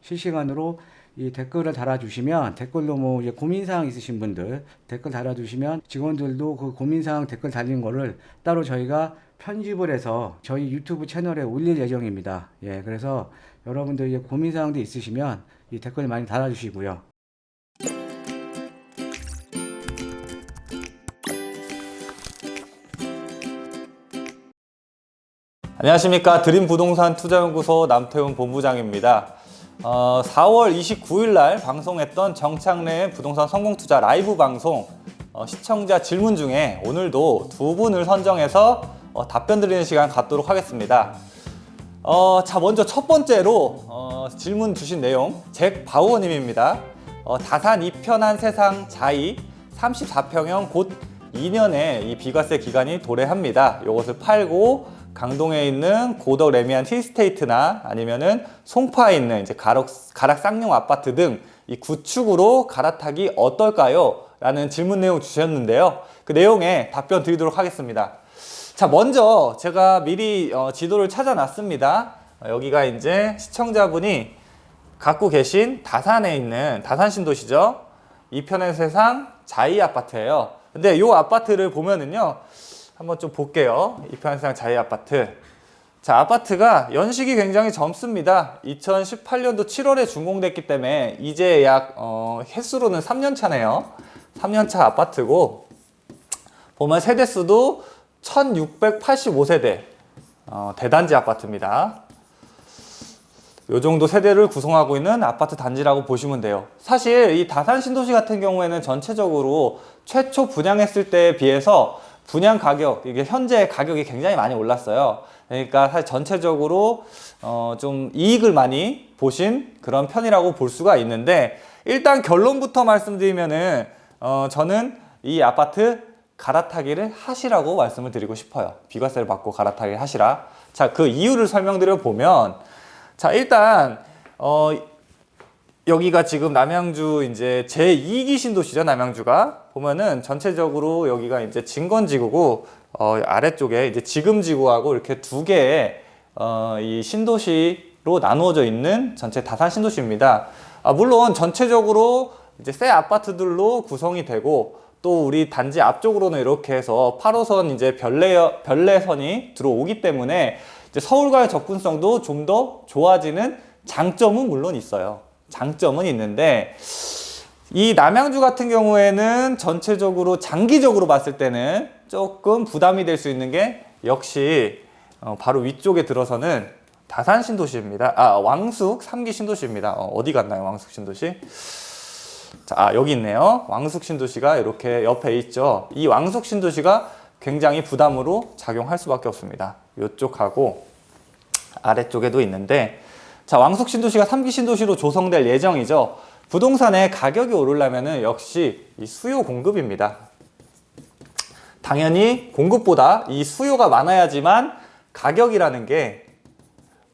실시간으로 이 댓글을 달아주시면, 댓글로 뭐 이제 고민사항 있으신 분들 댓글 달아주시면 직원들도 그 고민사항 댓글 달린 거를 따로 저희가 편집을 해서 저희 유튜브 채널에 올릴 예정입니다. 예, 그래서 여러분들 이제 고민사항도 있으시면 이 댓글 많이 달아주시고요. 안녕하십니까. 드림부동산 투자연구소 남태훈 본부장입니다. 4월 29일 날 방송했던 정창래의 부동산 성공투자 라이브 방송 시청자 질문 중에 오늘도 두 분을 선정해서 답변 드리는 시간 갖도록 하겠습니다. 자, 먼저 첫 번째로 질문 주신 내용 잭 바우어님입니다. 다산 이편한 세상 자이 34평형 곧 14년의 이 비과세 기간이 도래합니다. 이것을 팔고 강동에 있는 고덕 레미안 힐스테이트나 아니면은 송파에 있는 이제 가락 쌍용 아파트 등 이 구축으로 갈아타기 어떨까요? 라는 질문 내용 주셨는데요. 그 내용에 답변 드리도록 하겠습니다. 자, 먼저 제가 미리 지도를 찾아놨습니다. 여기가 이제 시청자분이 갖고 계신 다산에 있는 다산 신도시죠. 이편의 세상 자이 아파트예요. 근데 이 아파트를 보면은요. 한번 좀 볼게요. 이편의 세상 자이 아파트. 자, 아파트가 연식이 굉장히 젊습니다. 2018년도 7월에 준공됐기 때문에 이제 약 횟수로는 3년 차네요. 3년 차 아파트고 보면 세대수도 1685세대 대단지 아파트입니다. 요 정도 세대를 구성하고 있는 아파트 단지라고 보시면 돼요. 사실 이 다산 신도시 같은 경우에는 전체적으로 최초 분양했을 때에 비해서 분양 가격, 이게 현재 가격이 굉장히 많이 올랐어요. 그러니까 사실 전체적으로 좀 이익을 많이 보신 그런 편이라고 볼 수가 있는데, 일단 결론부터 말씀드리면은 저는 이 아파트 갈아타기를 하시라고 말씀을 드리고 싶어요. 비과세를 받고 갈아타기를 하시라. 자, 그 이유를 설명드려 보면, 자, 일단 여기가 지금 남양주 이제 제2기 신도시죠. 남양주가 보면은 전체적으로 여기가 이제 진건지구고 아래쪽에 이제 지금지구하고 이렇게 두 개의 이 신도시로 나누어져 있는 전체 다산 신도시입니다. 물론 전체적으로 이제 새 아파트들로 구성이 되고, 또 우리 단지 앞쪽으로는 이렇게 해서 8호선 이제 별내선이 들어오기 때문에 이제 서울과의 접근성도 좀 더 좋아지는 장점은 물론 있어요. 장점은 있는데, 이 남양주 같은 경우에는 전체적으로 장기적으로 봤을 때는 조금 부담이 될 수 있는 게 역시 바로 위쪽에 들어서는 다산 신도시입니다. 왕숙 3기 신도시입니다. 어디 갔나요, 왕숙 신도시? 자, 여기 있네요. 왕숙 신도시가 이렇게 옆에 있죠. 이 왕숙 신도시가 굉장히 부담으로 작용할 수밖에 없습니다. 이쪽하고 아래쪽에도 있는데, 자, 왕숙 신도시가 3기 신도시로 조성될 예정이죠. 부동산의 가격이 오르려면 역시 이 수요 공급입니다. 당연히 공급보다 이 수요가 많아야지만 가격이라는 게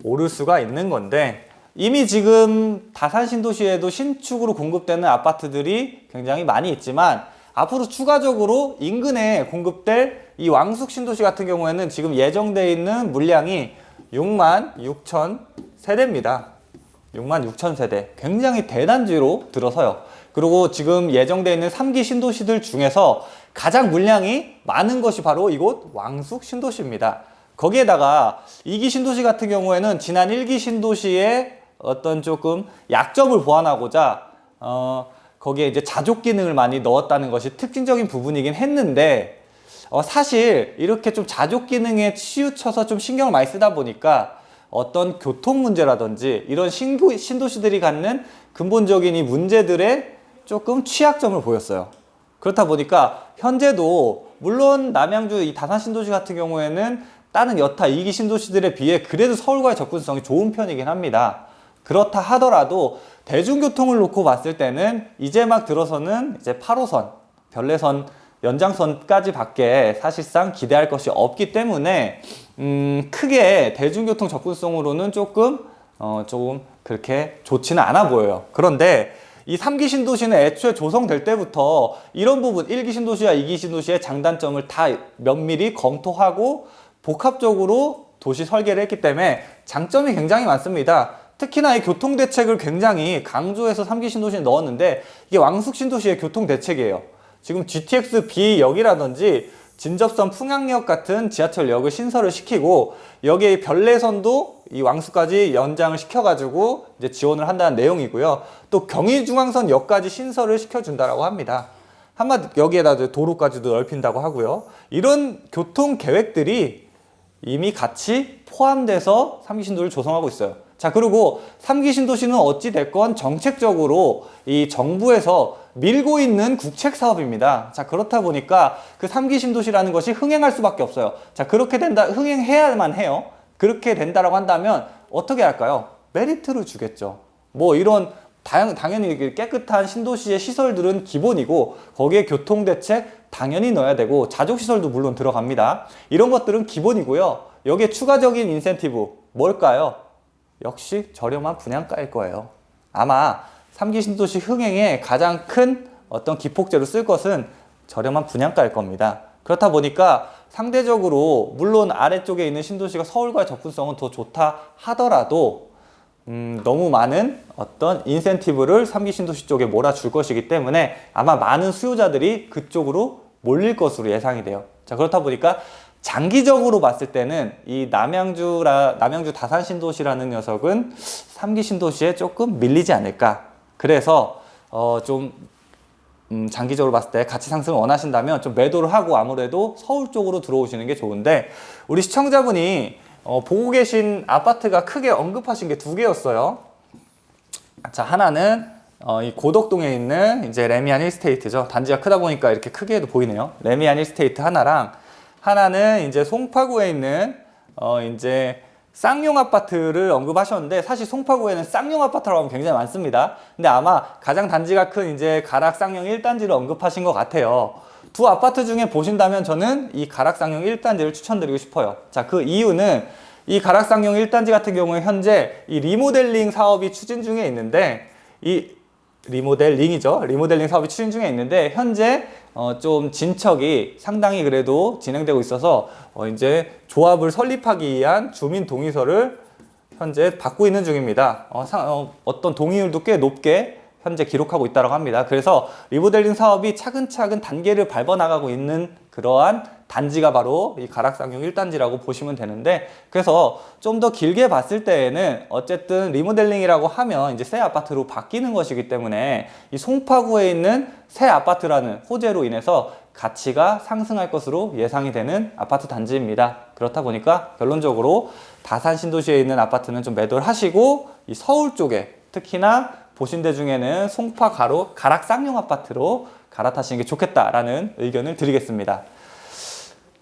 오를 수가 있는 건데, 이미 지금 다산 신도시에도 신축으로 공급되는 아파트들이 굉장히 많이 있지만, 앞으로 추가적으로 인근에 공급될 이 왕숙 신도시 같은 경우에는 지금 예정되어 있는 물량이 66,000 세대입니다. 66,000 세대. 굉장히 대단지로 들어서요. 그리고 지금 예정되어 있는 3기 신도시들 중에서 가장 물량이 많은 것이 바로 이곳 왕숙 신도시입니다. 거기에다가 2기 신도시 같은 경우에는 지난 1기 신도시의 어떤 조금 약점을 보완하고자 거기에 이제 자족 기능을 많이 넣었다는 것이 특징적인 부분이긴 했는데, 사실 이렇게 좀 자족 기능에 치우쳐서 좀 신경을 많이 쓰다 보니까 어떤 교통 문제라든지 이런 신도시들이 갖는 근본적인 이 문제들의 조금 취약점을 보였어요. 그렇다 보니까 현재도 물론 남양주 이 다산 신도시 같은 경우에는 다른 여타 2기 신도시들에 비해 그래도 서울과의 접근성이 좋은 편이긴 합니다. 그렇다 하더라도 대중교통을 놓고 봤을 때는 이제 막 들어서는 이제 8호선, 별내선, 연장선까지 밖에 사실상 기대할 것이 없기 때문에 크게 대중교통 접근성으로는 조금 그렇게 좋지는 않아 보여요. 그런데 이 3기 신도시는 애초에 조성될 때부터 이런 부분 1기 신도시와 2기 신도시의 장단점을 다 면밀히 검토하고 복합적으로 도시 설계를 했기 때문에 장점이 굉장히 많습니다. 특히나 이 교통대책을 굉장히 강조해서 3기 신도시에 넣었는데 이게 왕숙 신도시의 교통대책이에요. 지금 GTX B역이라든지 진접선 풍양역 같은 지하철역을 신설을 시키고 여기에 별내선도 이 왕숙까지 연장을 시켜가지고 이제 지원을 한다는 내용이고요. 또 경의중앙선역까지 신설을 시켜준다라고 합니다. 한마디 여기에다 도로까지도 넓힌다고 하고요. 이런 교통 계획들이 이미 같이 포함돼서 3기 신도를 조성하고 있어요. 자, 그리고 3기 신도시는 어찌됐건 정책적으로 이 정부에서 밀고 있는 국책 사업입니다. 자, 그렇다 보니까 그 3기 신도시라는 것이 흥행할 수밖에 없어요. 자, 그렇게 된다, 흥행해야만 해요. 그렇게 된다라고 한다면 어떻게 할까요? 메리트를 주겠죠. 뭐 이런 당연히 깨끗한 신도시의 시설들은 기본이고 거기에 교통대책 당연히 넣어야 되고 자족시설도 물론 들어갑니다. 이런 것들은 기본이고요. 여기에 추가적인 인센티브 뭘까요? 역시 저렴한 분양가일 거예요. 아마 3기 신도시 흥행에 가장 큰 어떤 기폭제로 쓸 것은 저렴한 분양가일 겁니다. 그렇다 보니까 상대적으로 물론 아래쪽에 있는 신도시가 서울과의 접근성은 더 좋다 하더라도 너무 많은 어떤 인센티브를 3기 신도시 쪽에 몰아줄 것이기 때문에 아마 많은 수요자들이 그쪽으로 몰릴 것으로 예상이 돼요. 자, 그렇다 보니까 장기적으로 봤을 때는 이 남양주 다산 신도시라는 녀석은 3기 신도시에 조금 밀리지 않을까. 그래서 장기적으로 봤을 때 가치 상승을 원하신다면 좀 매도를 하고 아무래도 서울 쪽으로 들어오시는 게 좋은데 우리 시청자분이 보고 계신 아파트가 크게 언급하신 게 두 개였어요. 자, 하나는 이 고덕동에 있는 이제 레미안 힐스테이트죠. 단지가 크다 보니까 이렇게 크게도 보이네요. 레미안 힐스테이트 하나는 이제 송파구에 있는 이제 쌍용 아파트를 언급하셨는데 사실 송파구에는 쌍용 아파트라고 하면 굉장히 많습니다. 근데 아마 가장 단지가 큰 이제 가락 쌍용 1단지를 언급하신 것 같아요. 두 아파트 중에 보신다면 저는 이 가락 쌍용 1단지를 추천드리고 싶어요. 자, 그 이유는 이 가락 쌍용 1단지 같은 경우에 현재 이 리모델링 사업이 추진 중에 있는데 이 리모델링 사업이 추진 중에 있는데 현재 좀 진척이 상당히 그래도 진행되고 있어서 이제 조합을 설립하기 위한 주민 동의서를 현재 받고 있는 중입니다. 어떤 동의율도 꽤 높게 현재 기록하고 있다고 합니다. 그래서 리모델링 사업이 차근차근 단계를 밟아나가고 있는 그러한 단지가 바로 이 가락쌍용 1단지라고 보시면 되는데 그래서 좀 더 길게 봤을 때에는 어쨌든 리모델링이라고 하면 이제 새 아파트로 바뀌는 것이기 때문에 이 송파구에 있는 새 아파트라는 호재로 인해서 가치가 상승할 것으로 예상이 되는 아파트 단지입니다. 그렇다 보니까 결론적으로 다산 신도시에 있는 아파트는 좀 매도를 하시고 이 서울 쪽에 특히나 보신 데 중에는 송파 가락 쌍용 아파트로 갈아타시는 게 좋겠다라는 의견을 드리겠습니다.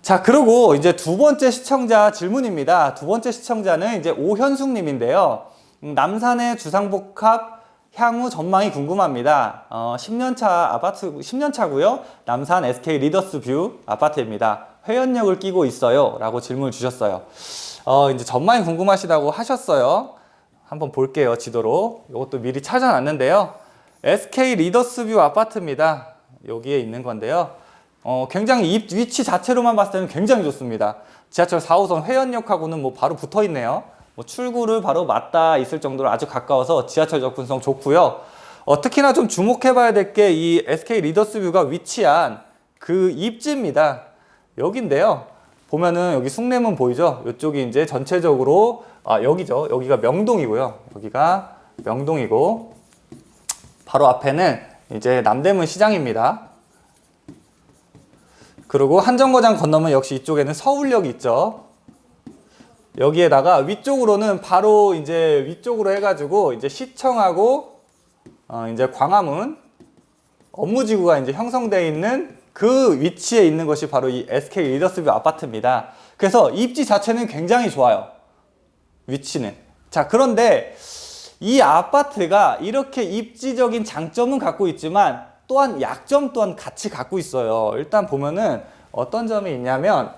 자, 그리고 이제 두 번째 시청자 질문입니다. 두 번째 시청자는 이제 오현숙 님인데요. 남산의 주상복합 향후 전망이 궁금합니다. 10년차고요. 남산 SK 리더스 뷰 아파트입니다. 회원역을 끼고 있어요. 라고 질문을 주셨어요. 이제 전망이 궁금하시다고 하셨어요. 한번 볼게요, 지도로. 이것도 미리 찾아놨는데요. SK 리더스뷰 아파트입니다. 여기에 있는 건데요. 굉장히 위치 자체로만 봤을 때는 굉장히 좋습니다. 지하철 4호선 회원역하고는 뭐 바로 붙어 있네요. 뭐 출구를 바로 맞닿아 있을 정도로 아주 가까워서 지하철 접근성 좋고요. 특히나 좀 주목해봐야 될 게 이 SK 리더스뷰가 위치한 그 입지입니다. 여긴데요. 보면은 여기 숭례문 보이죠? 이쪽이 이제 전체적으로 여기죠. 여기가 명동이고요. 여기가 명동이고 바로 앞에는 이제 남대문 시장입니다. 그리고 한정거장 건너면 역시 이쪽에는 서울역이 있죠. 여기에다가 위쪽으로는 바로 이제 위쪽으로 해가지고 이제 시청하고 이제 광화문 업무지구가 이제 형성되어 있는 그 위치에 있는 것이 바로 이 SK 리더스뷰 아파트입니다. 그래서 입지 자체는 굉장히 좋아요. 위치는. 자, 그런데 이 아파트가 이렇게 입지적인 장점은 갖고 있지만 또한 약점 또한 같이 갖고 있어요. 일단 보면은 어떤 점이 있냐면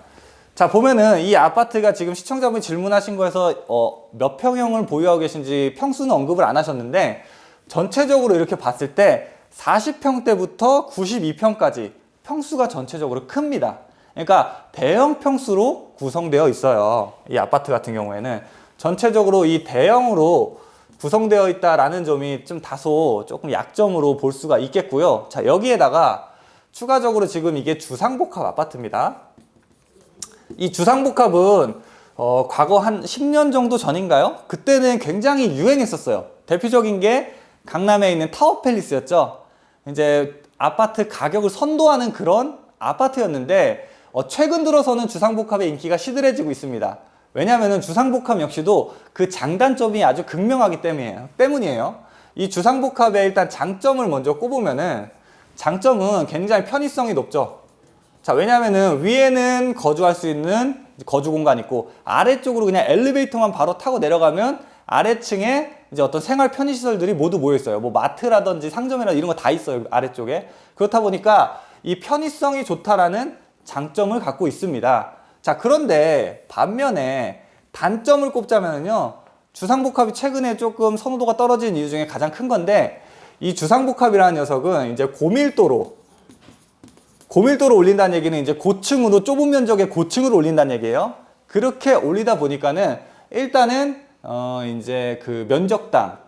자, 보면은 이 아파트가 지금 시청자분이 질문하신 거에서 몇 평형을 보유하고 계신지 평수는 언급을 안 하셨는데 전체적으로 이렇게 봤을 때 40평대부터 92평까지 평수가 전체적으로 큽니다. 그러니까 대형 평수로 구성되어 있어요. 이 아파트 같은 경우에는 전체적으로 이 대형으로 구성되어 있다라는 점이 좀 다소 조금 약점으로 볼 수가 있겠고요. 자, 여기에다가 추가적으로 지금 이게 주상복합 아파트입니다. 이 주상복합은 과거 한 10년 정도 전인가요? 그때는 굉장히 유행했었어요. 대표적인 게 강남에 있는 타워팰리스였죠. 이제 아파트 가격을 선도하는 그런 아파트였는데 최근 들어서는 주상복합의 인기가 시들해지고 있습니다. 왜냐하면 주상복합 역시도 그 장단점이 아주 극명하기 때문이에요. 이 주상복합의 일단 장점을 먼저 꼽으면은 장점은 굉장히 편의성이 높죠. 자, 왜냐하면은 위에는 거주할 수 있는 거주 공간이 있고 아래쪽으로 그냥 엘리베이터만 바로 타고 내려가면 아래층에 이제 어떤 생활 편의시설들이 모두 모여 있어요. 뭐 마트라든지 상점이나 이런 거 다 있어요, 아래쪽에. 그렇다 보니까 이 편의성이 좋다라는 장점을 갖고 있습니다. 자, 그런데 반면에 단점을 꼽자면요, 주상복합이 최근에 조금 선호도가 떨어진 이유 중에 가장 큰 건데, 이 주상복합이라는 녀석은 이제 고밀도로 올린다는 얘기는 이제 고층으로, 좁은 면적의 고층으로 올린다는 얘기예요. 그렇게 올리다 보니까는 일단은 이제 그 면적당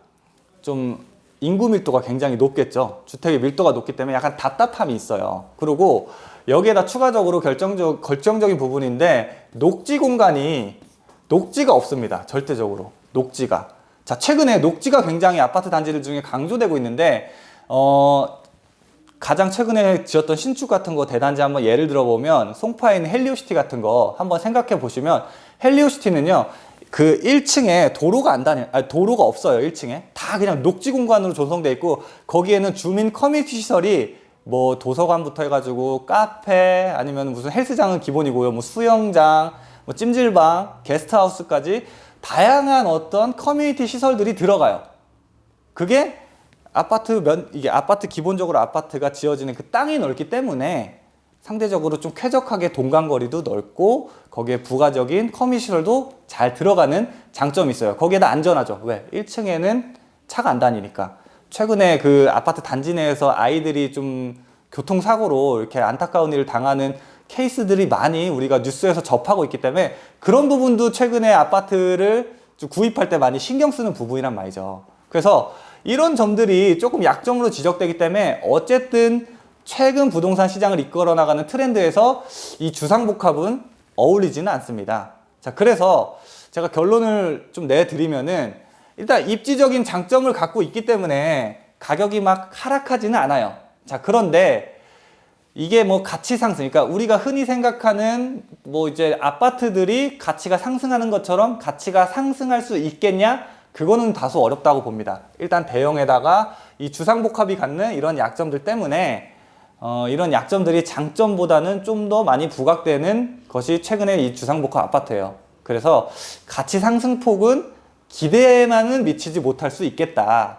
좀 인구 밀도가 굉장히 높겠죠. 주택의 밀도가 높기 때문에 약간 답답함이 있어요. 그리고 여기에다 추가적으로 결정적인 부분인데, 녹지가 없습니다. 절대적으로 녹지가. 자, 최근에 녹지가 굉장히 아파트 단지들 중에 강조되고 있는데, 가장 최근에 지었던 신축 같은 거 대단지 한번 예를 들어보면 송파에 있는 헬리오시티 같은 거 한번 생각해 보시면, 헬리오시티는요 그 1층에 도로가 없어요. 1층에 다 그냥 녹지 공간으로 조성되어 있고, 거기에는 주민 커뮤니티 시설이 뭐 도서관부터 해가지고 카페, 아니면 무슨 헬스장은 기본이고요, 뭐 수영장, 뭐 찜질방, 게스트하우스까지 다양한 어떤 커뮤니티 시설들이 들어가요. 그게 이게 기본적으로 아파트가 지어지는 그 땅이 넓기 때문에 상대적으로 좀 쾌적하게 동간거리도 넓고, 거기에 부가적인 커뮤니티 시설도 잘 들어가는 장점이 있어요. 거기에다 안전하죠. 왜? 1층에는 차가 안 다니니까. 최근에 그 아파트 단지 내에서 아이들이 좀 교통사고로 이렇게 안타까운 일을 당하는 케이스들이 많이 우리가 뉴스에서 접하고 있기 때문에, 그런 부분도 최근에 아파트를 구입할 때 많이 신경 쓰는 부분이란 말이죠. 그래서 이런 점들이 조금 약점으로 지적되기 때문에, 어쨌든 최근 부동산 시장을 이끌어 나가는 트렌드에서 이 주상복합은 어울리지는 않습니다. 자, 그래서 제가 결론을 좀 내드리면은, 일단 입지적인 장점을 갖고 있기 때문에 가격이 막 하락하지는 않아요. 자, 그런데 이게 뭐 가치 상승, 그러니까 우리가 흔히 생각하는 뭐 이제 아파트들이 가치가 상승하는 것처럼 가치가 상승할 수 있겠냐? 그거는 다소 어렵다고 봅니다. 일단 대형에다가 이 주상복합이 갖는 이런 약점들 때문에 이런 약점들이 장점보다는 좀 더 많이 부각되는 것이 최근에 이 주상복합 아파트예요. 그래서 가치 상승폭은 기대에만은 미치지 못할 수 있겠다.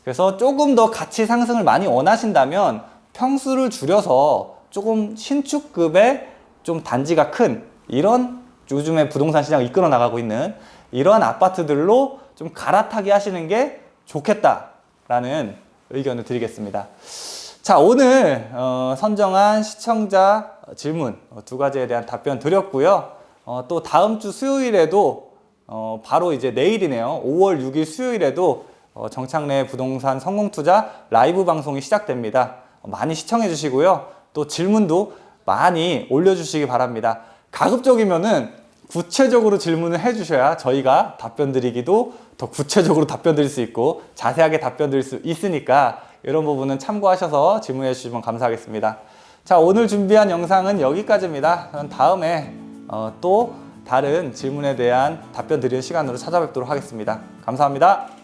그래서 조금 더 가치 상승을 많이 원하신다면 평수를 줄여서 조금 신축급의 좀 단지가 큰, 이런 요즘에 부동산 시장을 이끌어 나가고 있는 이런 아파트들로 좀 갈아타기 하시는 게 좋겠다라는 의견을 드리겠습니다. 자, 오늘 선정한 시청자 질문 두 가지에 대한 답변 드렸고요. 또 다음 주 수요일에도 바로 이제 내일이네요. 5월 6일 수요일에도 정착내 부동산 성공투자 라이브 방송이 시작됩니다. 많이 시청해 주시고요. 또 질문도 많이 올려주시기 바랍니다. 가급적이면은 구체적으로 질문을 해주셔야 저희가 답변 드리기도 더 구체적으로 답변 드릴 수 있고 자세하게 답변 드릴 수 있으니까, 이런 부분은 참고하셔서 질문해 주시면 감사하겠습니다. 자, 오늘 준비한 영상은 여기까지입니다. 다음에 또 다른 질문에 대한 답변 드리는 시간으로 찾아뵙도록 하겠습니다. 감사합니다.